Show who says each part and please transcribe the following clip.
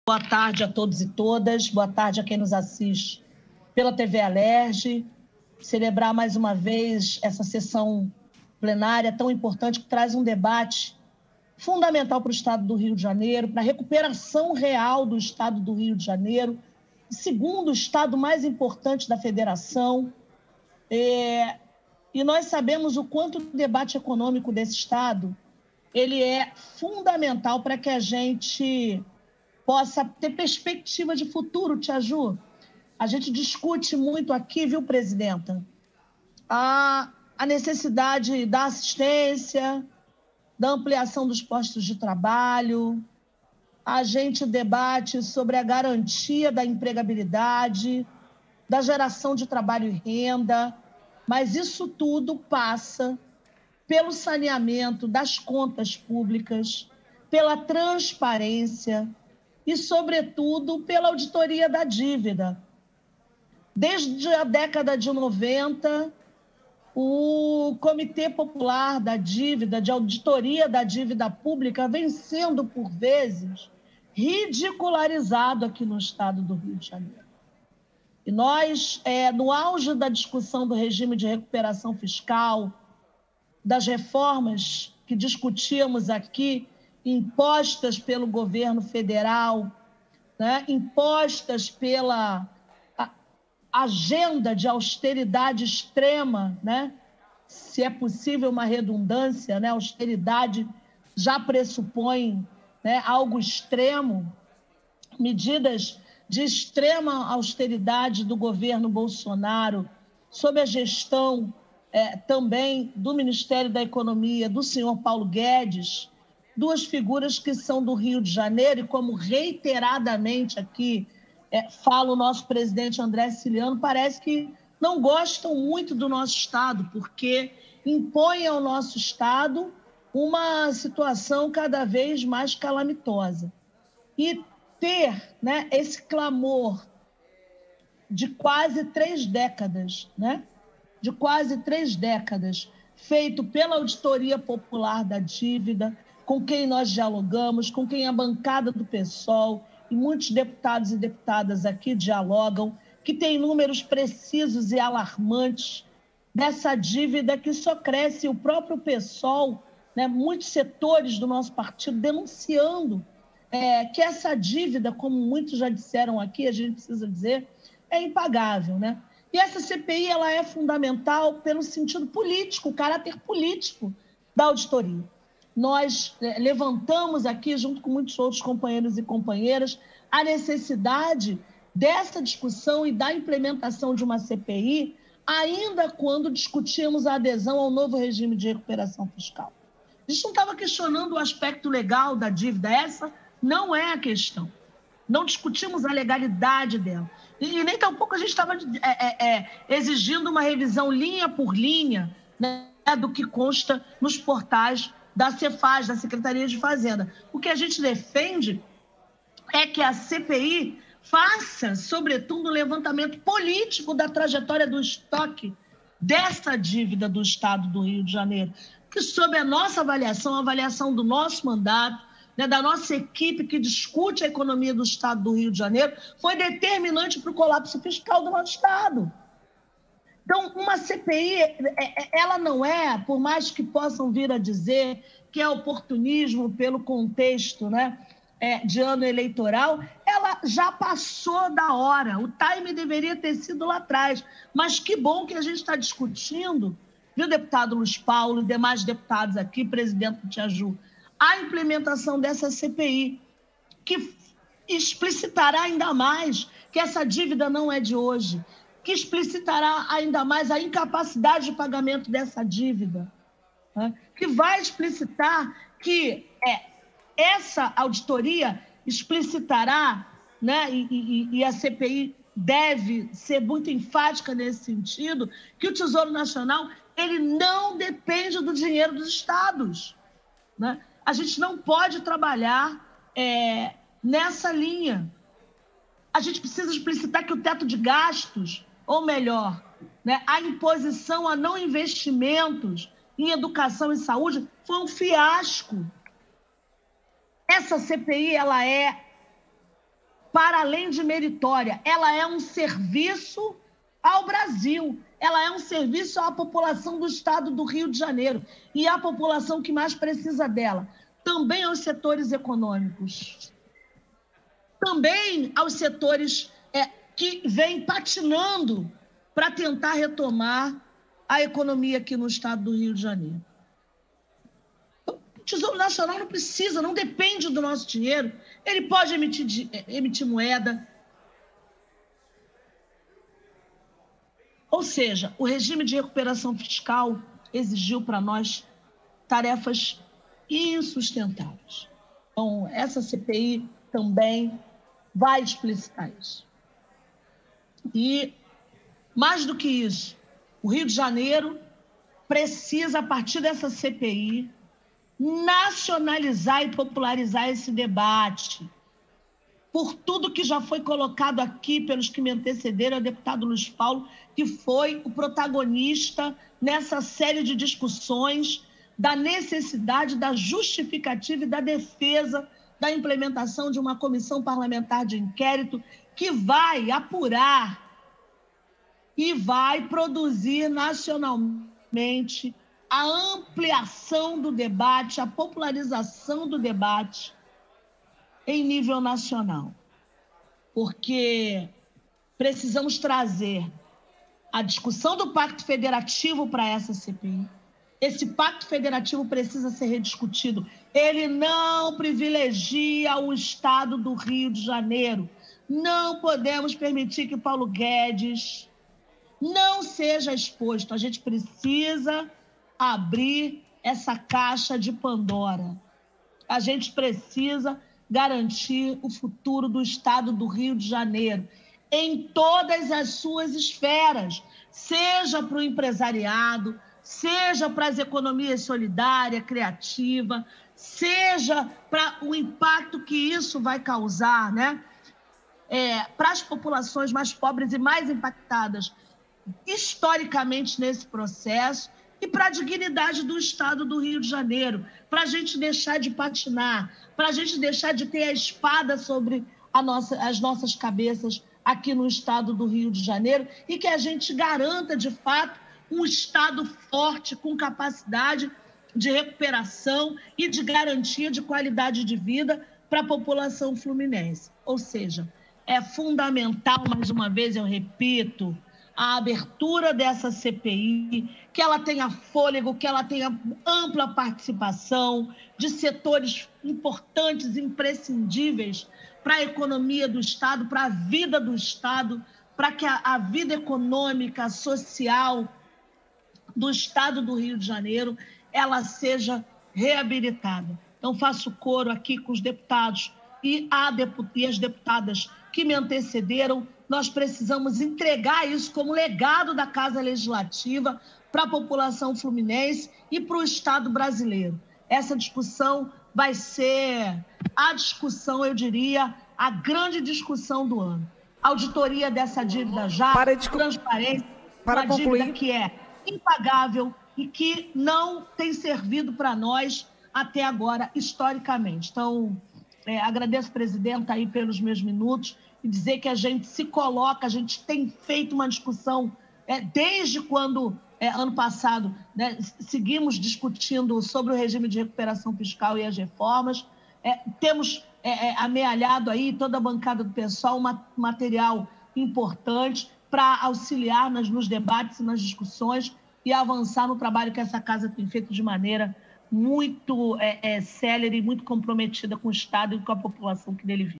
Speaker 1: Boa tarde a todos e todas, boa tarde a quem nos assiste pela TV Alerj. Celebrar mais uma vez essa sessão plenária tão importante que traz um debate fundamental para o Estado do Rio de Janeiro, para a recuperação real do Estado do Rio de Janeiro, segundo Estado mais importante da Federação. E nós sabemos o quanto o debate econômico desse Estado ele é fundamental para que a gente possa ter perspectiva de futuro, Tia Ju. A gente discute muito aqui, viu, presidenta, a necessidade da assistência, da ampliação dos postos de trabalho, a gente debate sobre a garantia da empregabilidade, da geração de trabalho e renda, mas isso tudo passa pelo saneamento das contas públicas, pela transparência e, sobretudo, pela auditoria da dívida. Desde a década de 90, o Comitê Popular da Dívida, de Auditoria da Dívida Pública, vem sendo, por vezes, ridicularizado aqui no Estado do Rio de Janeiro. E nós, no auge da discussão do regime de recuperação fiscal, das reformas que discutíamos aqui, impostas pelo governo federal, né, impostas pela agenda de austeridade extrema, né, se é possível uma redundância, né, austeridade já pressupõe, né, algo extremo, medidas de extrema austeridade do governo Bolsonaro, sob a gestão também do Ministério da Economia, do senhor Paulo Guedes, duas figuras que são do Rio de Janeiro, e como reiteradamente aqui fala o nosso presidente André Ciliano, parece que não gostam muito do nosso Estado, porque impõem ao nosso Estado uma situação cada vez mais calamitosa. E ter, né, esse clamor de quase 3 décadas, né, de quase 3 décadas, feito pela Auditoria Popular da Dívida, com quem nós dialogamos, com quem a bancada do PSOL e muitos deputados e deputadas aqui dialogam, que tem números precisos e alarmantes dessa dívida que só cresce. O próprio PSOL, né, muitos setores do nosso partido denunciando que essa dívida, como muitos já disseram aqui, a gente precisa dizer, é impagável, né? E essa CPI ela é fundamental pelo sentido político, o caráter político da auditoria. Nós levantamos aqui, junto com muitos outros companheiros e companheiras, a necessidade dessa discussão e da implementação de uma CPI, ainda quando discutíamos a adesão ao novo regime de recuperação fiscal. A gente não estava questionando o aspecto legal da dívida, essa não é a questão. Não discutimos a legalidade dela. E nem tampouco a gente estava exigindo uma revisão linha por linha, né, do que consta nos portais da Cefaz, da Secretaria de Fazenda. O que a gente defende é que a CPI faça, sobretudo, um levantamento político da trajetória do estoque dessa dívida do Estado do Rio de Janeiro, que, sob a nossa avaliação, a avaliação do nosso mandato, né, da nossa equipe que discute a economia do Estado do Rio de Janeiro, foi determinante para o colapso fiscal do nosso Estado. Então, uma CPI, ela não é, por mais que possam vir a dizer que é oportunismo pelo contexto, né, de ano eleitoral, ela já passou da hora. O time deveria ter sido lá atrás. Mas que bom que a gente está discutindo, viu, deputado Luiz Paulo e demais deputados aqui, presidente do Tia Ju, a implementação dessa CPI, que explicitará ainda mais que essa dívida não é de hoje, que explicitará ainda mais a incapacidade de pagamento dessa dívida, né? Que vai explicitar que essa auditoria explicitará, né? E a CPI deve ser muito enfática nesse sentido, que o Tesouro Nacional ele não depende do dinheiro dos estados, né? A gente não pode trabalhar nessa linha. A gente precisa explicitar que o teto de gastos, ou melhor, né, a imposição a não investimentos em educação e saúde foi um fiasco. Essa CPI ela é para além de meritória, ela é um serviço ao Brasil, ela é um serviço à população do estado do Rio de Janeiro e à população que mais precisa dela, também aos setores econômicos, também aos setores que vêm patinando para tentar retomar a economia aqui no estado do Rio de Janeiro. O Tesouro Nacional não precisa, não depende do nosso dinheiro, ele pode emitir moeda. Ou seja, o regime de recuperação fiscal exigiu para nós tarefas insustentáveis. Então, essa CPI também vai explicitar isso. E, mais do que isso, o Rio de Janeiro precisa, a partir dessa CPI, nacionalizar e popularizar esse debate. Por tudo que já foi colocado aqui pelos que me antecederam, o deputado Luiz Paulo, que foi o protagonista nessa série de discussões da necessidade, da justificativa e da defesa da implementação de uma comissão parlamentar de inquérito que vai apurar e vai produzir nacionalmente a ampliação do debate, a popularização do debate em nível nacional. Porque precisamos trazer a discussão do Pacto Federativo para essa CPI. Esse Pacto Federativo precisa ser rediscutido. Ele não privilegia o estado do Rio de Janeiro. Não podemos permitir que Paulo Guedes não seja exposto. A gente precisa abrir essa caixa de Pandora. A gente precisa garantir o futuro do estado do Rio de Janeiro em todas as suas esferas, seja para o empresariado, seja para as economias solidárias, criativa, seja para o impacto que isso vai causar, né? Para as populações mais pobres e mais impactadas historicamente nesse processo e para a dignidade do estado do Rio de Janeiro, para a gente deixar de patinar, para a gente deixar de ter a espada sobre as nossas cabeças aqui no estado do Rio de Janeiro e que a gente garanta, de fato, um estado forte, com capacidade de recuperação e de garantia de qualidade de vida para a população fluminense. Ou seja, é fundamental, mais uma vez eu repito, a abertura dessa CPI, que ela tenha fôlego, que ela tenha ampla participação de setores importantes, imprescindíveis para a economia do Estado, para a vida do Estado, para que a vida econômica, social do Estado do Rio de Janeiro, ela seja reabilitada. Então, faço coro aqui com os deputados e as deputadas que me antecederam. Nós precisamos entregar isso como legado da Casa Legislativa para a população fluminense e para o Estado brasileiro. Essa discussão vai ser a discussão, eu diria, a grande discussão do ano. Auditoria dessa dívida já, transparência, uma dívida que é impagável e que não tem servido para nós até agora, historicamente. Então, agradeço, presidenta, aí pelos meus minutos e dizer que a gente se coloca, a gente tem feito uma discussão desde quando, ano passado, né, seguimos discutindo sobre o regime de recuperação fiscal e as reformas. Temos amealhado aí toda a bancada do PSOL um material importante para auxiliar nos debates e nas discussões e avançar no trabalho que essa casa tem feito de maneira muito célere e muito comprometida com o Estado e com a população que dele vive.